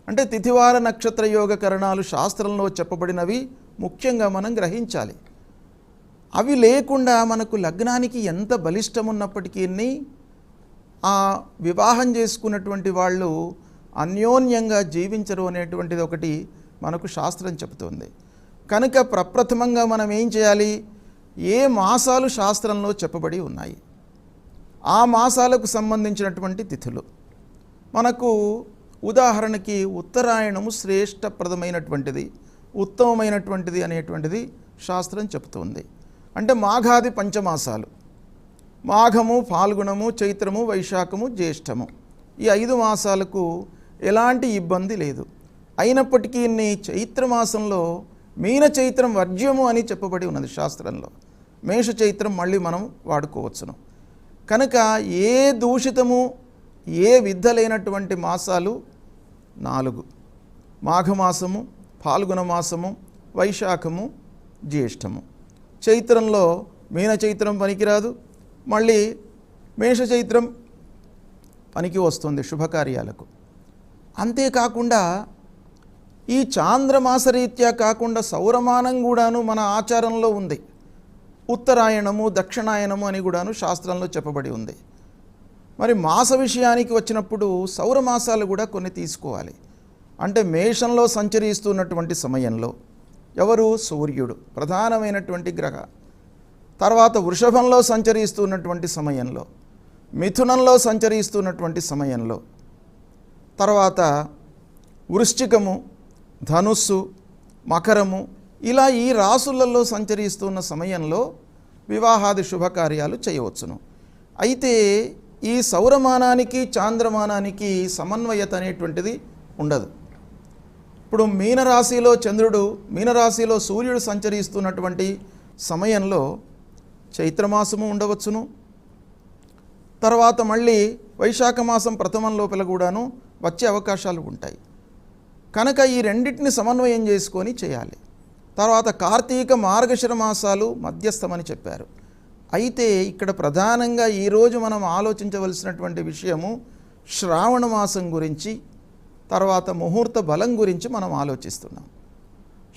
అంటే తిథివార నక్షత్ర యోగ కరణాలు శాస్త్రంలో చెప్పబడినవి ముఖ్యంగా మనం గ్రహించాలి. అవి లేకుండా మనకు లగ్నానికి ఎంత బలిష్టం ఉన్నప్పటికీ ఆ వివాహం చేసుకున్నటువంటి వాళ్ళు అన్యోన్యంగా జీవించరు అనేటువంటిది ఒకటి మనకు శాస్త్రం చెబుతోంది. కనుక ప్రప్రథమంగా మనం ఏం చేయాలి? ఏ మాసాలు శాస్త్రంలో చెప్పబడి ఉన్నాయి, ఆ మాసాలకు సంబంధించినటువంటి తిథులు. మనకు ఉదాహరణకి ఉత్తరాయణము శ్రేష్టప్రదమైనటువంటిది, ఉత్తమమైనటువంటిది అనేటువంటిది శాస్త్రం చెబుతుంది. అంటే మాఘాది పంచమాసాలు, మాఘము, ఫాల్గుణము, చైత్రము, వైశాఖము, జ్యేష్ఠము, ఈ 5 మాసాలకు ఎలాంటి ఇబ్బంది లేదు. అయినప్పటికీ చైత్రమాసంలో మీన చైత్రం వర్జ్యము అని చెప్పబడి ఉన్నది శాస్త్రంలో. మేష చైత్రం మళ్ళీ మనం వాడుకోవచ్చును. కనుక ఏ దూషితము ఏ విద్ధలైనటువంటి మాసాలు 4: మాఘమాసము, ఫాల్గుణ మాసము, వైశాఖము, జ్యేష్ఠము. చైత్రంలో మీన చైత్రం పనికిరాదు, మళ్ళీ మేష చైత్రం పనికి వస్తుంది శుభకార్యాలకు. అంతేకాకుండా ఈ చాంద్రమాసరీత్యా కాకుండా సౌరమానం కూడాను మన ఆచారంలో ఉంది. ఉత్తరాయణము, దక్షిణాయనము అని కూడాను శాస్త్రంలో చెప్పబడి ఉంది. మరి మాస విషయానికి వచ్చినప్పుడు సౌరమాసాలు కూడా కొన్ని తీసుకోవాలి. అంటే మేషంలో సంచరిస్తున్నటువంటి సమయంలో ఎవరు? సూర్యుడు ప్రధానమైనటువంటి గ్రహ. తర్వాత వృషభంలో సంచరిస్తున్నటువంటి సమయంలో, మిథునంలో సంచరిస్తున్నటువంటి సమయంలో, తర్వాత వృశ్చికము, ధనుస్సు, మకరము, ఇలా ఈ రాసులలో సంచరిస్తున్న సమయంలో వివాహాది శుభకార్యాలు చేయవచ్చును. అయితే ఈ సౌరమానానికి చాంద్రమానానికి సమన్వయత అనేటువంటిది ఉండదు. ఇప్పుడు మీనరాశిలో చంద్రుడు, మీనరాశిలో సూర్యుడు సంచరిస్తున్నటువంటి సమయంలో చైత్రమాసము ఉండవచ్చును. తర్వాత మళ్ళీ వైశాఖ మాసం ప్రథమం లోపల కూడాను వచ్చే అవకాశాలు ఉంటాయి. కనుక ఈ రెండింటిని సమన్వయం చేసుకొని చేయాలి. తర్వాత కార్తీక, మార్గశిర మాసాలు మధ్యస్థమని చెప్పారు. అయితే ఇక్కడ ప్రధానంగా ఈరోజు మనం ఆలోచించవలసినటువంటి విషయము శ్రావణ మాసం గురించి, తర్వాత ముహూర్త బలం గురించి మనం ఆలోచిస్తున్నాం.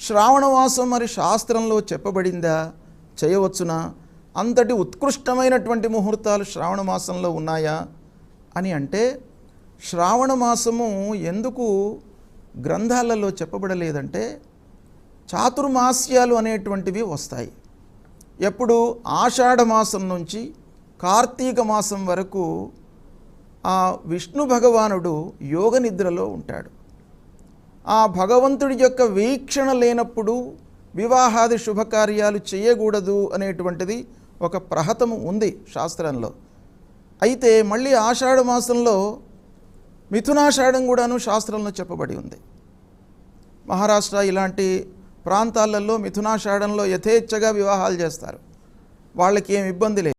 శ్రావణ మాసం మరి శాస్త్రంలో చెప్పబడిందా? చేయవచ్చునా? అంతటి ఉత్కృష్టమైనటువంటి ముహూర్తాలు శ్రావణ మాసంలో ఉన్నాయా అని అంటే, శ్రావణ మాసము ఎందుకు గ్రంథాలలో చెప్పబడలేదంటే, చాతుర్మాస్యాలు అనేటువంటివి వస్తాయి. ఎప్పుడు? ఆషాఢ మాసం నుంచి కార్తీక మాసం వరకు ఆ విష్ణు భగవానుడు యోగ నిద్రలో ఉంటాడు. ఆ భగవంతుడి యొక్క వీక్షణ లేనప్పుడు వివాహాది శుభకార్యాలు చేయకూడదు అనేటువంటిది ఒక ప్రహతము ఉంది శాస్త్రంలో. అయితే మళ్ళీ ఆషాఢ మాసంలో మిథునాషాఢం కూడాను శాస్త్రంలో చెప్పబడి ఉంది. మహారాష్ట్ర ఇలాంటి ప్రాంతాలలో మిథునాషాఢంలో యథేచ్ఛగా వివాహాలు చేస్తారు. వాళ్ళకి ఏం ఇబ్బంది లేదు.